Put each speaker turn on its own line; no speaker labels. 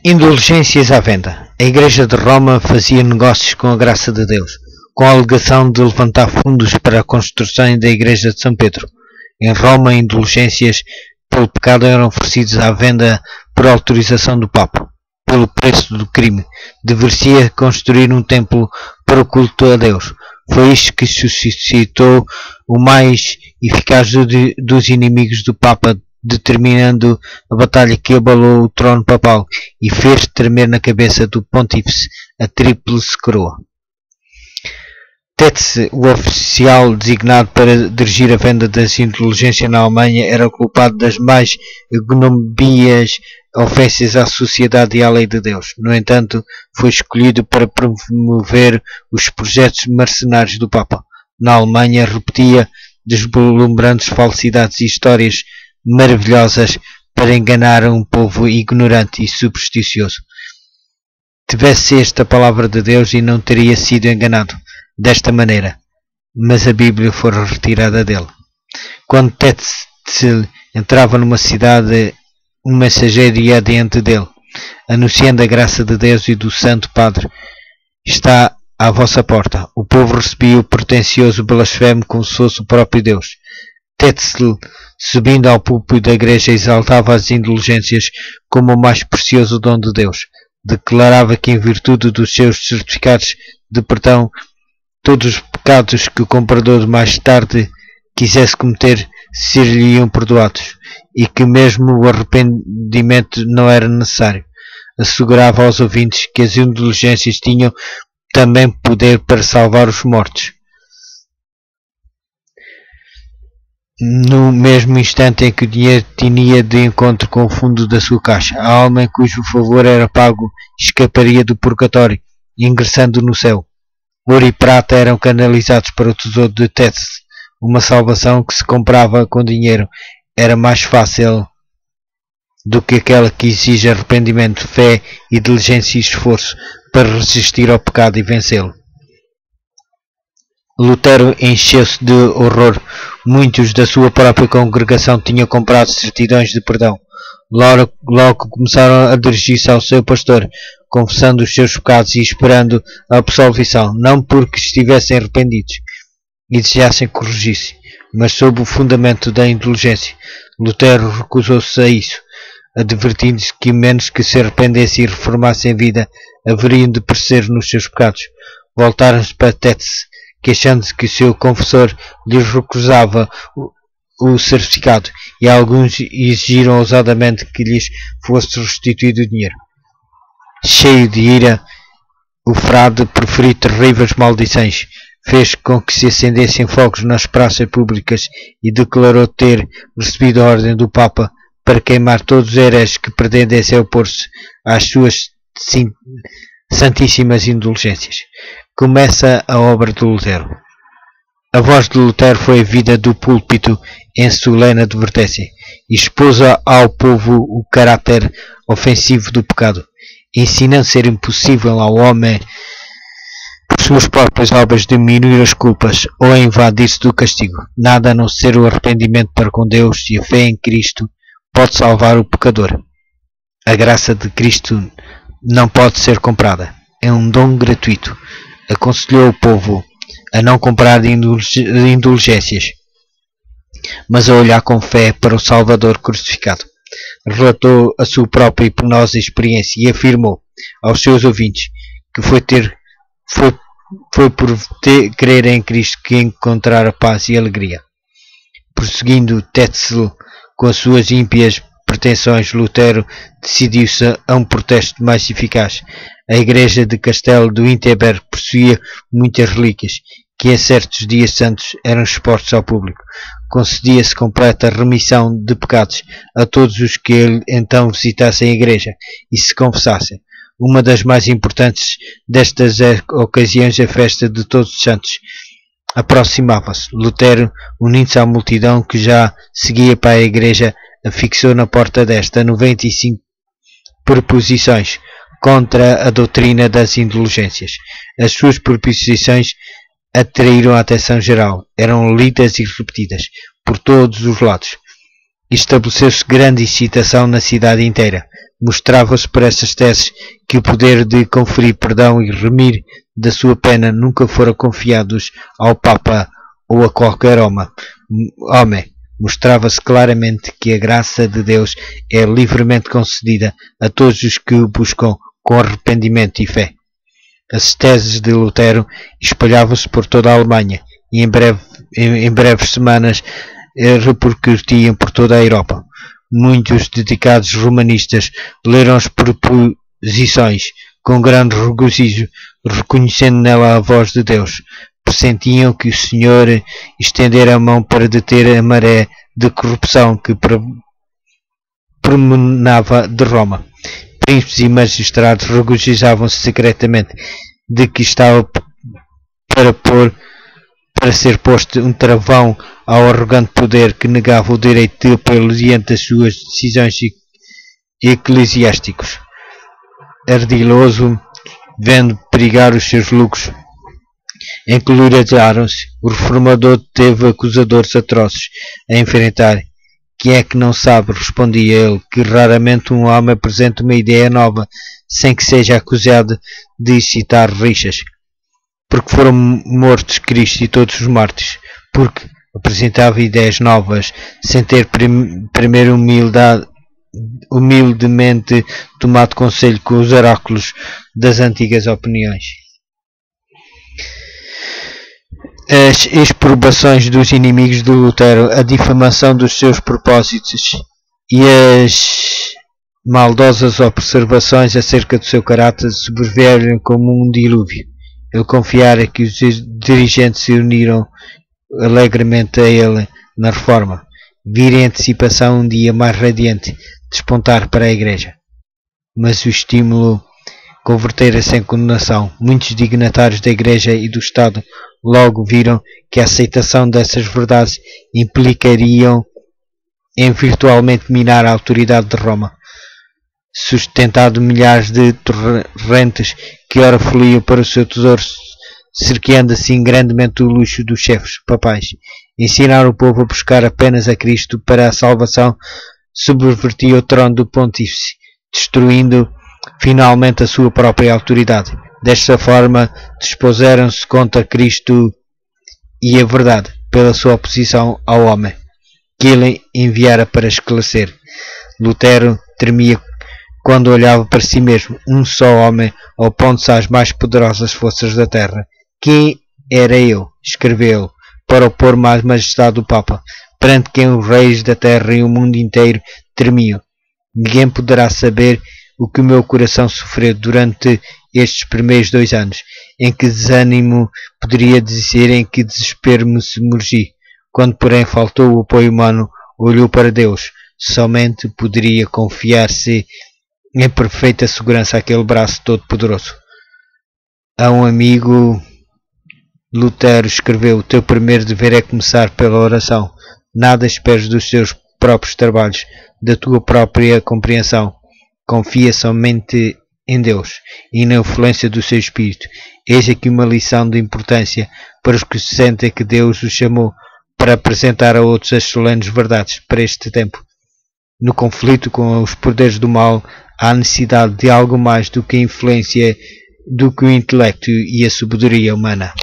Indulgências à venda. A Igreja de Roma fazia negócios com a graça de Deus, com a alegação de levantar fundos para a construção da Igreja de São Pedro. Em Roma, indulgências pelo pecado eram oferecidas à venda por autorização do Papa. Pelo preço do crime, deveria construir um templo para o culto a Deus. Foi isto que suscitou o mais eficaz dos inimigos do Papa, determinando a batalha que abalou o trono papal e fez tremer na cabeça do pontífice a tríplice coroa. Tetzel, o oficial designado para dirigir a venda das indulgências na Alemanha, era culpado das mais ignomínias ofensas à sociedade e à lei de Deus. No entanto, foi escolhido para promover os projetos mercenários do Papa. Na Alemanha, repetia deslumbrantes falsidades e histórias maravilhosas para enganar um povo ignorante e supersticioso. Tivesse esta palavra de Deus e não teria sido enganado desta maneira, mas a Bíblia fora retirada dele. Quando Tetzel entrava numa cidade, um mensageiro ia diante dele, anunciando a graça de Deus e do Santo Padre está à vossa porta. O povo recebia o pretencioso blasfemo como se fosse o próprio Deus. Tetzel, subindo ao púlpito da igreja, exaltava as indulgências como o mais precioso dom de Deus. Declarava que, em virtude dos seus certificados de perdão, todos os pecados que o comprador mais tarde quisesse cometer ser-lhe-iam perdoados, e que mesmo o arrependimento não era necessário. Assegurava aos ouvintes que as indulgências tinham também poder para salvar os mortos. No mesmo instante em que o dinheiro tinha de encontro com o fundo da sua caixa, a alma em cujo favor era pago escaparia do purgatório, ingressando no céu. Ouro e prata eram canalizados para o tesouro de Tetzel. Uma salvação que se comprava com dinheiro era mais fácil do que aquela que exige arrependimento, fé e diligência e esforço para resistir ao pecado e vencê-lo. Lutero encheu-se de horror. Muitos da sua própria congregação tinham comprado certidões de perdão. Logo começaram a dirigir-se ao seu pastor, confessando os seus pecados e esperando a absolvição, não porque estivessem arrependidos e desejassem corrigir-se, mas sob o fundamento da indulgência. Lutero recusou-se a isso, advertindo-se que menos que se arrependessem e reformassem a vida, haveriam de perecer nos seus pecados. Voltaram-se para Tetzel, queixando-se que o seu confessor lhes recusava o certificado, e alguns exigiram ousadamente que lhes fosse restituído o dinheiro. Cheio de ira, o frade proferiu terríveis maldições, fez com que se acendessem fogos nas praças públicas e declarou ter recebido a ordem do Papa para queimar todos os hereges que pretendessem opor-se às suas santíssimas indulgências. Começa a obra de Lutero. A voz de Lutero foi a vida do púlpito em solene advertência, e expôs ao povo o caráter ofensivo do pecado, ensinando ser impossível ao homem, por suas próprias obras, diminuir as culpas ou invadir-se do castigo. Nada a não ser o arrependimento para com Deus e a fé em Cristo pode salvar o pecador. A graça de Cristo não pode ser comprada, é um dom gratuito. Aconselhou o povo a não comprar indulgências, mas a olhar com fé para o Salvador crucificado. Relatou a sua própria e penosa experiência e afirmou aos seus ouvintes que foi por crer em Cristo que encontrar a paz e a alegria. Prosseguindo Tetzel com as suas ímpias pretensões, Lutero decidiu-se a um protesto mais eficaz. A igreja de Castelo do Wittenberg possuía muitas relíquias, que em certos dias santos eram expostos ao público. Concedia-se completa remissão de pecados a todos os que então visitassem a igreja e se confessassem. Uma das mais importantes destas ocasiões, a festa de Todos os Santos, aproximava-se. Lutero, unindo-se à multidão que já seguia para a igreja, afixou na porta desta 95 proposições contra a doutrina das indulgências. As suas proposições atraíram a atenção geral, eram lidas e repetidas por todos os lados. Estabeleceu-se grande excitação na cidade inteira. Mostrava-se por essas teses que o poder de conferir perdão e remir da sua pena nunca fora confiados ao Papa ou a qualquer homem. Mostrava-se claramente que a graça de Deus é livremente concedida a todos os que o buscam com arrependimento e fé. As teses de Lutero espalhavam-se por toda a Alemanha e em breves semanas repercutiam por toda a Europa. Muitos dedicados romanistas leram as proposições com grande regozijo, reconhecendo nela a voz de Deus. Pressentiam que o Senhor estendera a mão para deter a maré de corrupção que promenava de Roma. Príncipes e magistrados regozijavam-se secretamente de que estava para ser posto um travão ao arrogante poder que negava o direito de apelo diante das suas decisões eclesiásticos. Ardiloso, vendo perigar os seus lucros, encolerizaram-se. O reformador teve acusadores atrozes a enfrentar. Quem é que não sabe, respondia ele, que raramente um homem apresenta uma ideia nova sem que seja acusado de excitar rixas? Porque foram mortos Cristo e todos os mártires, porque apresentava ideias novas, sem ter primeiro humildemente tomado conselho com os oráculos das antigas opiniões. As exprobações dos inimigos de Lutero, a difamação dos seus propósitos e as maldosas observações acerca do seu caráter sobrevieram como um dilúvio. Ele confiara que os dirigentes se uniram alegremente a ele na reforma. Vira em antecipação um dia mais radiante despontar para a Igreja. Mas o estímulo convertera-se em condenação. Muitos dignatários da Igreja e do Estado logo viram que a aceitação dessas verdades implicariam em virtualmente minar a autoridade de Roma, sustentado milhares de torrentes que ora fluíam para o seu tesouro, cerqueando assim grandemente o luxo dos chefes papais. Ensinar o povo a buscar apenas a Cristo para a salvação subvertia o trono do pontífice, destruindo finalmente a sua própria autoridade. Desta forma, dispuseram-se contra Cristo e a verdade, pela sua oposição ao homem, que ele enviara para esclarecer. Lutero tremia quando olhava para si mesmo, um só homem, opondo-se às mais poderosas forças da terra. Quem era eu, escreveu, para opor-me à majestade do Papa, perante quem os reis da terra e o mundo inteiro tremiam? Ninguém poderá saber o que o meu coração sofreu durante estes primeiros 2 anos, em que desânimo poderia dizer, em que desespero me submergi. Quando, porém, faltou o apoio humano, olhou para Deus. Somente poderia confiar-se em perfeita segurança àquele braço todo-poderoso. A um amigo, Lutero escreveu: o teu primeiro dever é começar pela oração. Nada esperes dos teus próprios trabalhos, da tua própria compreensão. Confia somente em Deus e na influência do seu Espírito. Eis aqui uma lição de importância para os que sentem que Deus os chamou para apresentar a outros as solenes verdades para este tempo. No conflito com os poderes do mal, há necessidade de algo mais do que a influência, do que o intelecto e a sabedoria humana.